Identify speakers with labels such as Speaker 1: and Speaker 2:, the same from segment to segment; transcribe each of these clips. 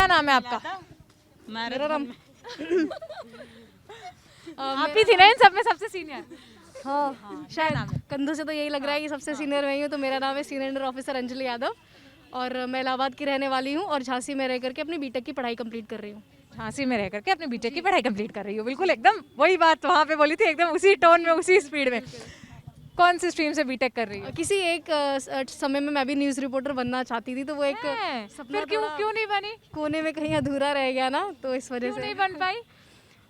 Speaker 1: नाम है आपका?
Speaker 2: मेरा नाम
Speaker 1: आप ही थी ना इन सब में सबसे सीनियर?
Speaker 2: हाँ
Speaker 1: क्या नाम है?
Speaker 2: कंधों से तो यही लग रहा है कि सबसे सीनियर मैं ही हूँ। तो मेरा नाम है senior under officer Anjali Yadav और मैं इलाहाबाद की रहने वाली हूँ और झांसी में रह करके अपनी बीटेक की पढ़ाई कंप्लीट कर रही हूँ।
Speaker 1: झांसी में रह करके अपने बीटेक की पढ़ाई कंप्लीट कर रही हो, बिल्कुल एकदम वही बात वहाँ पे बोली थी, एकदम उसी टोन में उसी स्पीड में। कौन सी स्ट्रीम से बीटेक कर रही हो?
Speaker 2: किसी एक समय में मैं भी न्यूज़ रिपोर्टर बनना चाहती थी, तो वो एक
Speaker 1: हैं?
Speaker 2: सपना
Speaker 1: फिर क्यों
Speaker 2: थोड़ा
Speaker 1: क्यों नहीं बनी?
Speaker 2: कोने में कहीं अधूरा रह गया ना, तो इस वजह
Speaker 1: क्यों
Speaker 2: से
Speaker 1: नहीं बन पाई?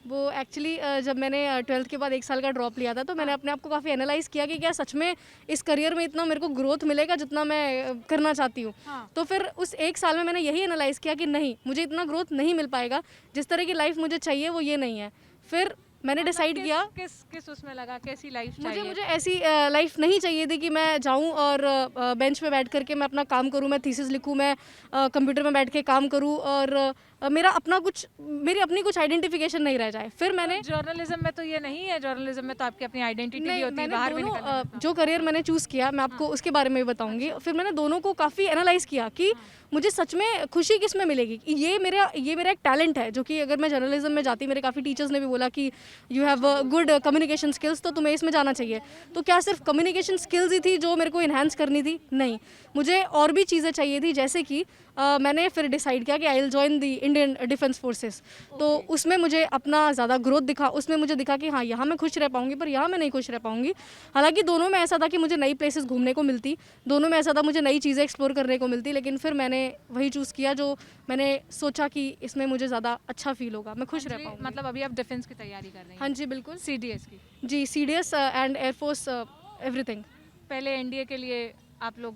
Speaker 2: वो एक्चुअली जब मैंने 12th के बाद 1 साल का ड्रॉप लिया था, तो मैंने अपने आप को काफ़ी एनालाइज़ किया कि क्या सच में इस करियर में इतना मेरे को ग्रोथ मिलेगा जितना मैं करना चाहती हूँ।
Speaker 1: हाँ।
Speaker 2: तो फिर उस 1 साल में मैंने यही एनालाइज़ किया कि नहीं, मुझे इतना ग्रोथ नहीं मिल पाएगा, जिस तरह की लाइफ मुझे चाहिए वो ये नहीं है। फिर मैंने डिसाइड किया
Speaker 1: किस किस उसमें लगा, कैसी लाइफ
Speaker 2: मुझे
Speaker 1: चाहिए?
Speaker 2: मुझे ऐसी लाइफ नहीं चाहिए थी कि मैं जाऊं और बेंच पे बैठ करके मैं अपना काम करूं, मैं थीसिस लिखूं, मैं कंप्यूटर में बैठ के काम करूं और मेरा अपना कुछ मेरी अपनी कुछ आइडेंटिफिकेशन नहीं रह जाए। फिर मैंने
Speaker 1: जर्नलिज्म में तो ये नहीं है, जर्नलिज्म में तो आपकी अपनी आइडेंटिटी भी
Speaker 2: नहीं,
Speaker 1: होती है,
Speaker 2: मैंने
Speaker 1: बाहर भी
Speaker 2: दोनों
Speaker 1: निकलना पड़ता है।
Speaker 2: जो करियर मैंने चूज़ किया मैं आपको उसके बारे में भी बताऊंगी। फिर मैंने दोनों को काफ़ी एनालाइज किया कि मुझे सच में खुशी किस में मिलेगी। ये मेरा एक टैलेंट है जो कि अगर मैं जर्नलिज्म में जाती, मेरे काफ़ी टीचर्स ने भी बोला कि you have good communication skills, तो तुम्हें इसमें जाना चाहिए। तो क्या सिर्फ कम्युनिकेशन स्किल्स ही थी जो मेरे को इन्हांस करनी थी? नहीं, मुझे और भी चीज़ें चाहिए थी, जैसे कि मैंने फिर डिसाइड किया कि I will join the Indian defence forces. तो उसमें मुझे अपना ज़्यादा ग्रोथ दिखा, उसमें मुझे दिखा कि हाँ यहाँ मैं खुश रह पाऊँगी, पर यहाँ मैं नहीं खुश रह पाऊँगी। हालांकि दोनों में ऐसा था कि मुझे नई प्लेसेस घूमने को मिलती, दोनों में ऐसा था मुझे नई चीज़ें एक्सप्लोर करने को मिलती, लेकिन फिर मैंने वही चूज़ किया जो मैंने सोचा कि इसमें मुझे ज़्यादा अच्छा फील होगा, मैं खुश रह पाऊँगी।
Speaker 1: मतलब अभी आप डिफेंस की तैयारी कर रही हैं?
Speaker 2: हाँ जी बिल्कुल
Speaker 1: सीडीएस की?
Speaker 2: जी, CDS एंड एयरफोर्स एवरीथिंग।
Speaker 1: पहले एनडीए के लिए आप लोग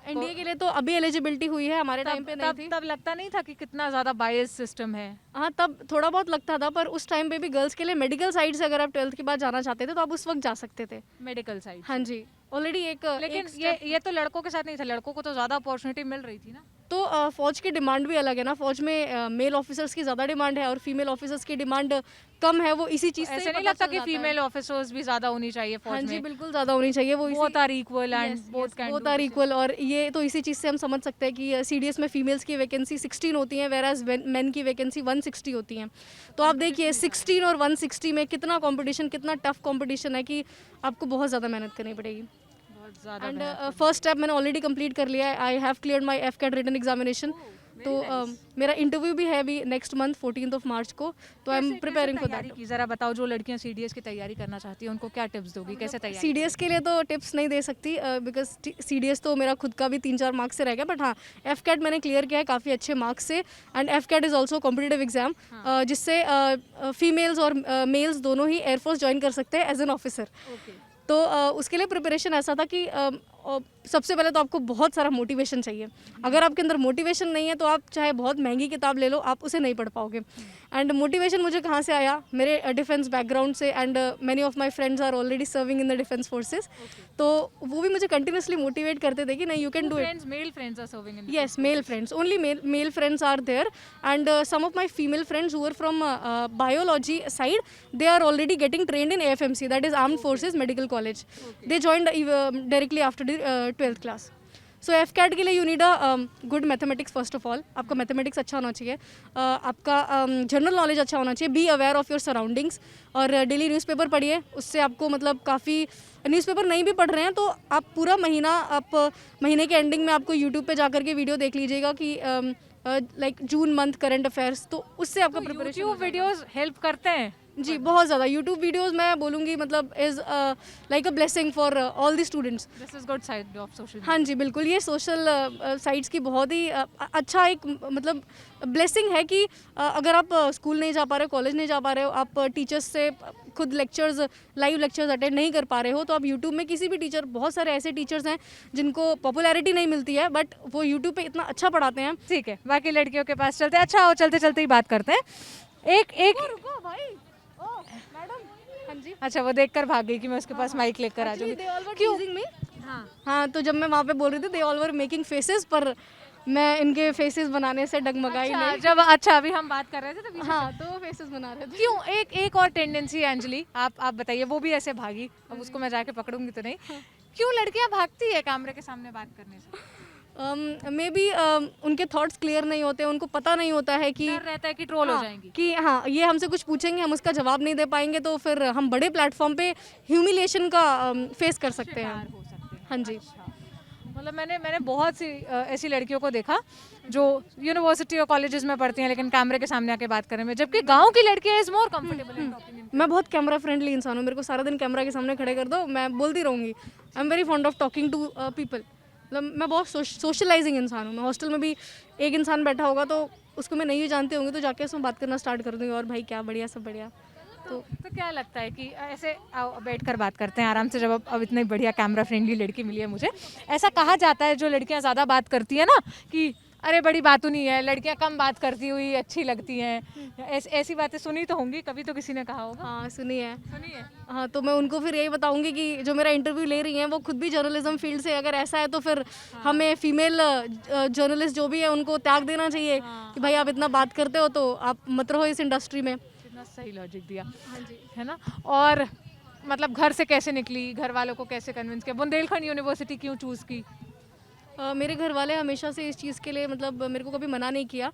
Speaker 2: एनडीए के लिए तो अभी एलिजिबिलिटी हुई है, हमारे टाइम पे नहीं
Speaker 1: तब
Speaker 2: थी।
Speaker 1: तब लगता नहीं था कि कितना ज़्यादा बायस सिस्टम है?
Speaker 2: हाँ, तब थोड़ा बहुत लगता था, पर उस टाइम पे भी गर्ल्स के लिए मेडिकल साइड से अगर आप 12th के बाद जाना चाहते थे तो आप उस वक्त जा सकते थे।
Speaker 1: Medical side?
Speaker 2: हाँ जी, ऑलरेडी
Speaker 1: लेकिन
Speaker 2: एक
Speaker 1: ये तो लड़कों के साथ नहीं था, लड़कों को तो ज़्यादा अपॉर्चुनिटी मिल रही थी ना?
Speaker 2: तो फौज की डिमांड भी अलग है ना। फौज में मेल ऑफिसर्स की ज़्यादा डिमांड है और फीमेल ऑफिसर्स की डिमांड कम है। वो इसी चीज़ से
Speaker 1: ऐसे
Speaker 2: ही
Speaker 1: नहीं
Speaker 2: पता
Speaker 1: लगता
Speaker 2: चल
Speaker 1: कि
Speaker 2: जाता है।
Speaker 1: फीमेल ऑफिसर्स भी ज़्यादा होनी चाहिए
Speaker 2: हाँ
Speaker 1: फौज
Speaker 2: जी
Speaker 1: में?
Speaker 2: बिल्कुल ज़्यादा होनी चाहिए। वो
Speaker 1: both are equal and both can
Speaker 2: both are equal, और ये तो इसी चीज़ से हम समझ सकते हैं कि CDS में फीमेल्स की वैकेंसी 16 होती हैं, वेराज मेन की वैकेंसी 160 होती हैं। तो आप देखिए 16 और 160 में कितना कंपटीशन, कितना टफ कंपटीशन है कि आपको बहुत ज़्यादा मेहनत करनी पड़ेगी।
Speaker 1: बहुत ज़्यादा
Speaker 2: एंड
Speaker 1: मेहनत
Speaker 2: फर्स्ट स्टेप मैंने ऑलरेडी कंप्लीट कर लिया है। I have cleared my FCAT written examination. तो मेरा इंटरव्यू भी है अभी नेक्स्ट मंथ 14th मार्च को, तो I am preparing for that.
Speaker 1: की ज़रा बताओ, जो लड़कियां सीडीएस की तैयारी करना चाहती हैं उनको क्या टिप्स दोगी, कैसे तैयारी?
Speaker 2: CDS के लिए तो टिप्स नहीं दे सकती बिकॉज CDS तो मेरा खुद का भी 3-4 मार्क्स से रह गया, बट हाँ FCAT मैंने क्लियर किया है काफ़ी अच्छे मार्क्स से। And FCAT is also competitive exam, जिससे फीमेल्स और मेल्स दोनों ही एयरफोर्स ज्वाइन कर सकते हैं एज एन ऑफिसर। तो उसके लिए प्रिपरेशन ऐसा था कि सबसे पहले तो आपको बहुत सारा मोटिवेशन चाहिए। अगर आपके अंदर मोटिवेशन नहीं है तो आप चाहे बहुत महंगी किताब ले लो, आप उसे नहीं पढ़ पाओगे। एंड मोटिवेशन मुझे कहाँ से आया? मेरे डिफेंस बैकग्राउंड से, and many of my friends are already serving in the defence forces. तो वो भी मुझे कंटिन्यूसली मोटिवेट करते थे कि नहीं, you can do it.
Speaker 1: Male friends are serving in?
Speaker 2: Yes, male friends. Only male friends are there, and some of my female friends who are from biology side, they are already getting trained in AFMC, that is Armed Forces Medical College. They joined directly after the 12th class. So FCAT के लिए you need a good mathematics first of all. आपका mathematics अच्छा होना चाहिए, आपका general knowledge अच्छा होना चाहिए, be aware of your surroundings, और डेली न्यूज़पेपर पढ़िए। उससे आपको मतलब काफ़ी, न्यूज़पेपर नहीं भी पढ़ रहे हैं तो आप पूरा महीना, आप महीने के एंडिंग में आपको यूट्यूब पे जा करके वीडियो देख लीजिएगा कि like June month current affairs, तो उससे आपका प्रिपरेशन।
Speaker 1: यूट्यूब वीडियोस हेल्प करते हैं
Speaker 2: जी बहुत ज़्यादा। यूट्यूब वीडियोस मैं बोलूँगी मतलब is like a blessing for all the students.
Speaker 1: This is good side of social.
Speaker 2: हाँ जी बिल्कुल, ये सोशल साइट्स की बहुत ही अच्छा एक मतलब ब्लेसिंग है कि अगर आप स्कूल नहीं जा पा रहे हो, कॉलेज नहीं जा पा रहे हो, आप टीचर्स से खुद लेक्चर्स, लाइव लेक्चर्स अटेंड नहीं कर पा रहे हो, तो आप यूट्यूब में किसी भी टीचर, बहुत सारे ऐसे टीचर्स हैं जिनको पॉपुलैरिटी नहीं मिलती है बट वो यूट्यूब पे इतना अच्छा पढ़ाते हैं।
Speaker 1: ठीक है, बाकी लड़कियों के पास चलते हैं। अच्छा आओ, चलते चलते ही बात करते हैं। एक
Speaker 2: रुको भाई, ओ मैडम। हाँ जी,
Speaker 1: अच्छा, वो देखकर भाग गई कि मैं उसके पास माइक लेकर आ जाऊंगी।
Speaker 2: क्यों? हाँ, तो जब मैं वहाँ पे बोल रही थी they all were making faces, पर मैं इनके फेसेस बनाने से डगमगाई नहीं।
Speaker 1: जब अच्छा अभी हम बात कर रहे थे तो
Speaker 2: हाँ, तो वो फेसेस बना रहे थे।
Speaker 1: क्यों, एक और टेंडेंसी है अंजलि, आप बताइए। वो भी ऐसे भागी, अब उसको मैं जाके पकड़ूंगी तो नहीं। क्यों लड़कियां भागती है कैमरे के सामने बात करने से?
Speaker 2: मे बी उनके थॉट्स क्लियर नहीं होते, उनको पता नहीं होता है कि
Speaker 1: डर रहता है कि ट्रोल हो
Speaker 2: हाँ,
Speaker 1: जाएंगी।
Speaker 2: कि हाँ ये हमसे कुछ पूछेंगे, हम उसका जवाब नहीं दे पाएंगे, तो फिर हम बड़े प्लेटफॉर्म पे ह्यूमिलिएशन का फेस कर सकते हैं।
Speaker 1: शिकार हो सकते हैं।
Speaker 2: हाँ जी।
Speaker 1: मतलब मैंने बहुत सी ऐसी लड़कियों को देखा जो यूनिवर्सिटी और कॉलेजेस में पढ़ती हैं लेकिन कैमरे के सामने आके बात करने में, जबकि गांव की लड़कियां is more comfortable in talking.
Speaker 2: मैं बहुत कैमरा फ्रेंडली इंसान हूँ, मेरे को सारा दिन कैमरा के सामने खड़े कर दो, मैं बोलती रहूँगी। I am very fond of talking to people. मतलब मैं बहुत सोशलाइजिंग इंसान हूँ। मैं हॉस्टल में भी एक इंसान बैठा होगा तो उसको मैं नहीं जानती होंगी तो जाके उसमें बात करना स्टार्ट कर दूँगी, और भाई क्या बढ़िया, सब बढ़िया।
Speaker 1: तो क्या लगता है कि ऐसे बैठ कर बात करते हैं आराम से, जब अब इतनी बढ़िया कैमरा फ्रेंडली लड़की मिली है मुझे, ऐसा कहा जाता है जो लड़कियां ज़्यादा बात करती है ना कि अरे बड़ी बात नहीं है, लड़कियां कम बात करती हुई अच्छी लगती हैं, ऐसी बातें सुनी तो होंगी, कभी तो किसी ने कहा होगा।
Speaker 2: हाँ सुनी है।
Speaker 1: सुनी है।
Speaker 2: हाँ तो मैं उनको फिर यही बताऊंगी कि जो मेरा इंटरव्यू ले रही हैं वो खुद भी जर्नलिज्म फील्ड से, अगर ऐसा है तो फिर हमें फीमेल जर्नलिस्ट जो भी है उनको त्याग देना चाहिए कि भाई आप इतना बात करते हो तो आप मत रहो इस इंडस्ट्री में।
Speaker 1: कितना सही लॉजिक दिया।
Speaker 2: हाँ जी।
Speaker 1: है ना। और मतलब घर से कैसे निकली, घर वालों को कैसे कन्विंस किया, बुंदेलखंड यूनिवर्सिटी क्यों चूज़ की?
Speaker 2: मेरे घर वाले हमेशा से इस चीज़ के लिए मतलब मेरे को कभी मना नहीं किया।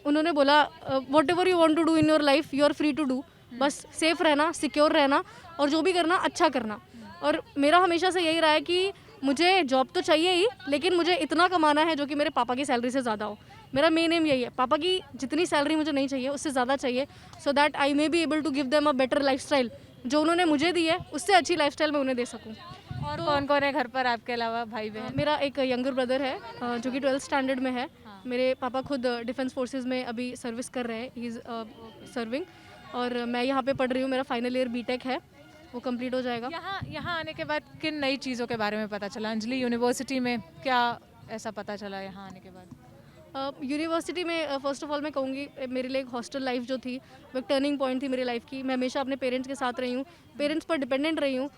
Speaker 2: उन्होंने बोला whatever you want to do in your life you are free to do, बस सेफ रहना, सिक्योर रहना, और जो भी करना अच्छा करना। और मेरा हमेशा से यही रहा है कि मुझे जॉब तो चाहिए ही, लेकिन मुझे इतना कमाना है जो कि मेरे पापा की सैलरी से ज़्यादा हो। मेरा मेन एम यही है, पापा की जितनी सैलरी मुझे नहीं चाहिए उससे ज़्यादा चाहिए, so that I may be able to give them a better lifestyle. जो उन्होंने मुझे दी है उससे अच्छी लाइफस्टाइल मैं उन्हें दे सकूँ।
Speaker 1: और कौन कौन है घर पर आपके अलावा, भाई बहन?
Speaker 2: मेरा एक यंगर ब्रदर है जो कि 12th स्टैंडर्ड में है। मेरे पापा खुद डिफेंस फोर्सेस में अभी सर्विस कर रहे हैं, ही इज़ सर्विंग। और मैं यहाँ पे पढ़ रही हूँ, मेरा फाइनल ईयर बीटेक है, वो कंप्लीट हो जाएगा।
Speaker 1: यहाँ आने के बाद किन नई चीज़ों के बारे में पता चला? अंजलि यूनिवर्सिटी में क्या ऐसा पता चला यहाँ आने के बाद?
Speaker 2: यूनिवर्सिटी में फ़र्स्ट ऑफ ऑल मैं कहूँगी मेरे लिए एक हॉस्टल लाइफ जो थी वो एक टर्निंग पॉइंट थी मेरी लाइफ की। मैं हमेशा अपने पेरेंट्स के साथ रही हूँ, पेरेंट्स पर डिपेंडेंट रही हूँ।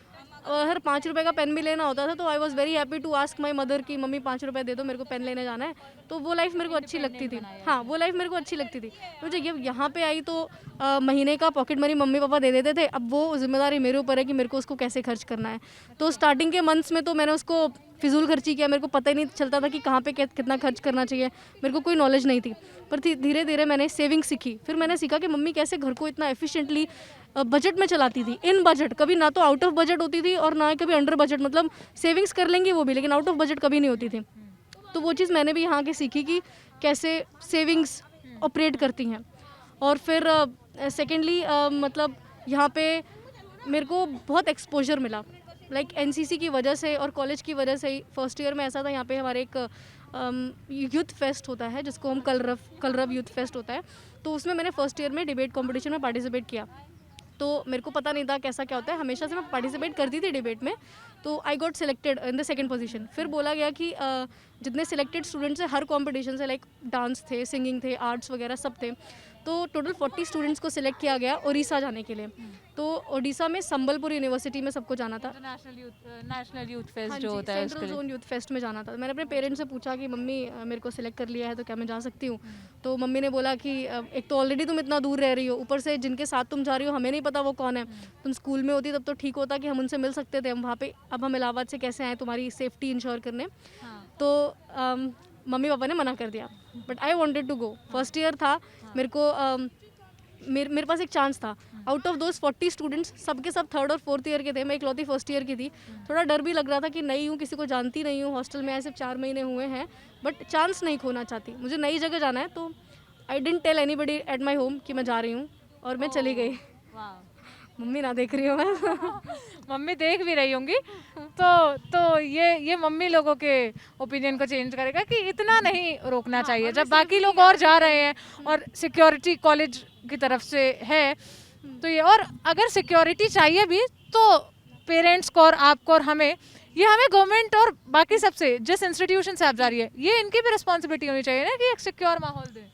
Speaker 2: हर 5 रुपये का पेन भी लेना होता था तो I was very happy to ask my mother कि मम्मी 5 रुपये दे दो, मेरे को पेन लेने जाना है। तो वो लाइफ मेरे को अच्छी लगती थी। हाँ वो लाइफ मेरे को अच्छी लगती थी। मुझे जब यहाँ पे आई तो महीने का पॉकेट मनी मम्मी पापा दे देते थे, अब वो जिम्मेदारी मेरे ऊपर है कि मेरे को उसको कैसे खर्च करना है। तो स्टार्टिंग के मंथ्स में तो मैंने उसको फिजूल खर्ची किया, मेरे को पता ही नहीं चलता था कि कहाँ पे कितना खर्च करना चाहिए, मेरे को कोई नॉलेज नहीं थी। पर धीरे धीरे मैंने सेविंग सीखी, फिर मैंने सीखा कि मम्मी कैसे घर को इतना एफिशिएंटली बजट में चलाती थी, इन बजट, कभी ना तो आउट ऑफ बजट होती थी और ना ही कभी अंडर बजट, मतलब सेविंग्स कर लेंगी वो भी लेकिन आउट ऑफ बजट कभी नहीं होती थी। तो वो चीज़ मैंने भी यहाँ के सीखी कि कैसे सेविंग्स ऑपरेट करती हैं। और फिर सेकेंडली मतलब यहाँ पे मेरे को बहुत एक्सपोजर मिला, लाइक एनसीसी की वजह से और कॉलेज की वजह से ही। फर्स्ट ईयर में ऐसा था, यहाँ पे हमारे एक यूथ फेस्ट होता है जिसको हम कलरव यूथ फेस्ट होता है, तो उसमें मैंने फर्स्ट ईयर में डिबेट कंपटीशन में पार्टिसिपेट किया। तो मेरे को पता नहीं था कैसा क्या होता है, हमेशा से मैं पार्टिसिपेट करती थी डिबेट में, तो I got selected in the second position. फिर बोला गया कि जितने सिलेक्टेड स्टूडेंट्स हैं हर कॉम्पिटिशन से, लाइक डांस थे, सिंगिंग थे, आर्ट्स वगैरह सब थे, तो टोटल 40 स्टूडेंट्स को सिलेक्ट किया गया उड़ीसा जाने के लिए। तो उड़ीसा में संबलपुर यूनिवर्सिटी में सबको जाना था,
Speaker 1: नेशनल यूथ फेस्ट जो होता है
Speaker 2: सेंट्रल जोन यूथ फेस्ट में जाना था। मैंने अपने पेरेंट्स से पूछा कि मम्मी मेरे को सिलेक्ट कर लिया है तो क्या मैं जा सकती हूँ? तो मम्मी ने बोला कि एक तो ऑलरेडी तुम इतना दूर रह रही हो, ऊपर से जिनके साथ तुम जा रही हो हमें नहीं पता वो कौन है। तुम स्कूल में होती तब तो ठीक होता कि हम उनसे मिल सकते थे, हम वहाँ पे, अब हम इलाहाबाद से कैसे आए तुम्हारी सेफ्टी इंश्योर करने। तो मम्मी पापा ने मना कर दिया, but I wanted to go. First year था, मेरे को मेरे पास एक चांस था। आउट ऑफ दोज 40 स्टूडेंट्स सबके सब 3rd और 4th ईयर के थे, मैं इकलौती फर्स्ट ईयर की थी। थोड़ा डर भी लग रहा था कि नई हूँ, किसी को जानती नहीं हूँ, हॉस्टल में आए सिर्फ 4 महीने हुए हैं, बट चांस नहीं खोना चाहती, मुझे नई जगह जाना है। तो I didn't tell anybody at my home कि मैं जा रही हूँ, और मैं चली गई। मम्मी ना देख रही हो मैं
Speaker 1: मम्मी देख भी रही होंगी, तो ये मम्मी लोगों के ओपिनियन को चेंज करेगा कि इतना नहीं रोकना चाहिए जब बाकी लोग और जा रहे हैं और सिक्योरिटी कॉलेज की तरफ से है। तो ये, और अगर सिक्योरिटी चाहिए भी तो पेरेंट्स को और आपको और हमें, ये हमें गवर्नमेंट और बाकी सबसे, जिस इंस्टीट्यूशन से आप जा रही है, ये इनकी भी रिस्पॉन्सिबिलिटी होनी चाहिए ना कि एक सिक्योर माहौल दें।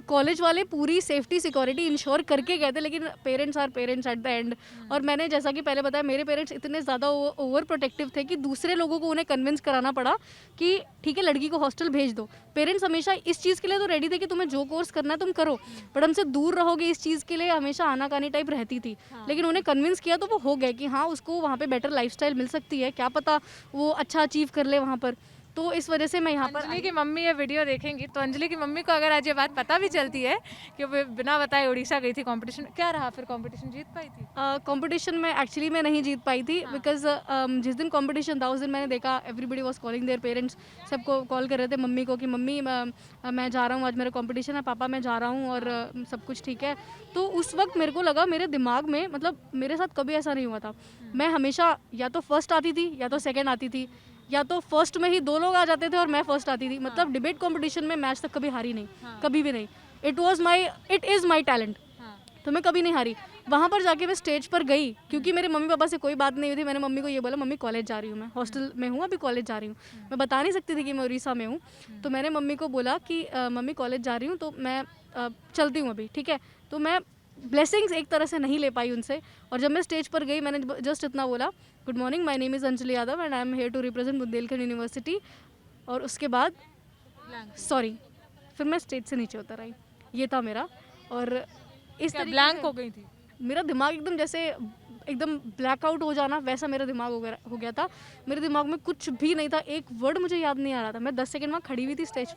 Speaker 2: कॉलेज वाले पूरी सेफ्टी सिक्योरिटी इंश्योर करके गए थे, लेकिन parents are parents at the end. और मैंने जैसा कि पहले बताया, मेरे पेरेंट्स इतने ज़्यादा ओवर प्रोटेक्टिव थे कि दूसरे लोगों को उन्हें कन्विंस कराना पड़ा कि ठीक है लड़की को हॉस्टल भेज दो। पेरेंट्स हमेशा इस चीज़ के लिए तो रेडी थे कि तुम्हें जो कोर्स करना है तुम करो, बट हमसे दूर रहोगे इस चीज़ के लिए हमेशा आनाकानी टाइप रहती थी। लेकिन उन्हें कन्विंस किया तो वो हो गए कि हाँ उसको वहाँ पर बेटर लाइफस्टाइल मिल सकती है, क्या पता वो अच्छा अचीव कर ले वहाँ पर। तो इस वजह से मैं यहाँ पर
Speaker 1: अंजलि की मम्मी ये वीडियो देखेंगी तो अंजलि की मम्मी को अगर आज ये बात पता भी चलती है कि वो बिना बताए उड़ीसा गई थी कंपटीशन, क्या रहा फिर, कंपटीशन जीत पाई थी?
Speaker 2: कंपटीशन में एक्चुअली मैं नहीं जीत पाई थी बिकॉज जिस दिन कंपटीशन था उस दिन मैंने देखा everybody was calling their parents, सबको कॉल कर रहे थे मम्मी को कि मम्मी मैं जा रहा हूँ, आज मेरा कंपटीशन है, पापा मैं जा रहा हूँ और सब कुछ ठीक है। तो उस वक्त मेरे को लगा, मेरे दिमाग में, मतलब मेरे साथ कभी ऐसा नहीं हुआ था, मैं हमेशा या तो फर्स्ट आती थी या तो सेकेंड आती थी, या तो फर्स्ट में ही 2 लोग आ जाते थे और मैं फर्स्ट आती थी। मतलब डिबेट कंपटीशन में मैं आज तक कभी हारी नहीं, कभी भी नहीं। इट इज़ माई टैलेंट, तो मैं कभी नहीं हारी। वहाँ पर जाके मैं स्टेज पर गई क्योंकि मेरे मम्मी पापा से कोई बात नहीं हुई थी। मैंने मम्मी को ये बोला, मम्मी कॉलेज जा रही हूँ, मैं हॉस्टल में हूँ, अभी कॉलेज जा रही हूँ। मैं बता नहीं सकती थी कि मैं उड़ीसा में हूँ, तो मैंने मम्मी को बोला कि मम्मी कॉलेज जा रही हूँ तो मैं चलती हूँ अभी, ठीक है। तो मैं ब्लेसिंग्स एक तरह से नहीं ले पाई उनसे, और जब मैं स्टेज पर गई मैंने जस्ट इतना बोला, good morning, my name is Anjali Yadav and I am here to represent Bundelkhand university, और उसके बाद सॉरी, फिर मैं स्टेज से नीचे उतर आई। ये था मेरा, और इस तरीके
Speaker 1: ब्लैंक
Speaker 2: से
Speaker 1: हो गई थी?
Speaker 2: मेरा दिमाग एकदम जैसे एकदम ब्लैकआउट हो जाना वैसा मेरा दिमाग हो गया था। मेरे दिमाग में कुछ भी नहीं था, एक वर्ड मुझे याद नहीं आ रहा था। मैं 10 सेकंड वहाँ खड़ी हुई थी स्टेज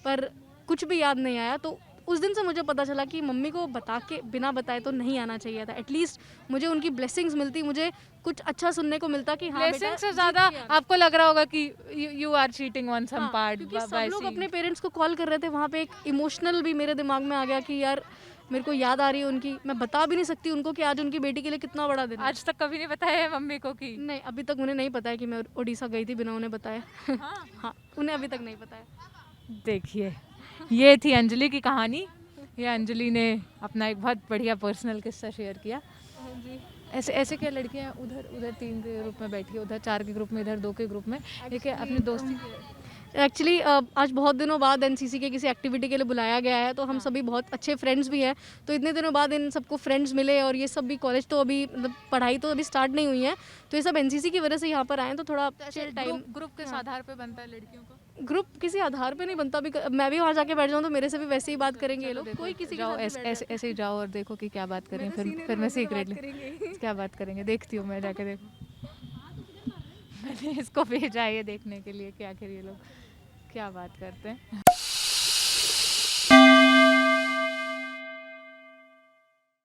Speaker 2: पर कुछ भी याद नहीं आया। तो उस दिन से मुझे पता चला कि मम्मी को बता के, बिना बताए तो नहीं आना चाहिए था। एटलीस्ट मुझे उनकी ब्लेसिंग्स मिलती, मुझे कुछ अच्छा सुनने को मिलता कि हाँ बेटा
Speaker 1: ब्लेसिंग से
Speaker 2: जीत
Speaker 1: ज़्यादा
Speaker 2: गया।
Speaker 1: आपको लग रहा होगा कि you are cheating on some
Speaker 2: हाँ,
Speaker 1: पार्ट
Speaker 2: क्योंकि सब लोग अपने पेरेंट्स को कॉल कर रहे थे। वहाँ पे एक इमोशनल भी मेरे दिमाग में आ गया कि यार मेरे को याद आ रही है उनकी, मैं बता भी नहीं सकती उनको कि आज उनकी बेटी के लिए कितना बड़ा दिन है।
Speaker 1: आज तक कभी नहीं बताया है मम्मी को कि
Speaker 2: नहीं, अभी तक उन्हें नहीं पता है कि मैं उड़ीसा गई थी बिना उन्हें बताए। हाँ, उन्हें अभी तक नहीं पता है।
Speaker 1: देखिए, ये थी अंजलि की कहानी। ये अंजलि ने अपना एक बहुत बढ़िया पर्सनल किस्सा शेयर किया। ऐसे ऐसे क्या लड़कियां उधर उधर 3 के ग्रुप में बैठी है, उधर 4 के ग्रुप में, इधर 2 के ग्रुप में, ये क्या अपनी दोस्ती
Speaker 2: एक्चुअली आज बहुत दिनों बाद एनसीसी के किसी एक्टिविटी के लिए बुलाया गया है, तो हम सभी बहुत अच्छे फ्रेंड्स भी हैं। तो इतने दिनों बाद इन सबको फ्रेंड्स मिले, और ये सब भी कॉलेज तो अभी मतलब पढ़ाई तो अभी स्टार्ट नहीं हुई है, तो ये सब एनसीसी की वजह से यहाँ पर आए हैं, तो थोड़ा चिल टाइम।
Speaker 1: ग्रुप किस आधार पे बनता है लड़कियों का?
Speaker 2: ग्रुप किसी आधार पे नहीं बनता। भी मैं भी वहाँ जाके बैठ जाऊँ तो मेरे से भी वैसे ही बात करेंगे ये लोग। कोई किसी के
Speaker 1: जाओ,
Speaker 2: साथ नहीं
Speaker 1: ऐसे
Speaker 2: बैठ
Speaker 1: ऐसे ऐसे ही जाओ और देखो कि क्या बात करें,
Speaker 2: मेरे senior
Speaker 1: फिर मैं
Speaker 2: लोगों से
Speaker 1: सीक्रेटली
Speaker 2: बात करेंगे।
Speaker 1: क्या बात करेंगे, देखती हूँ मैं जाके। देखो, मैंने इसको भेजा है ये देखने के लिए कि आखिर ये लोग क्या बात करते हैं।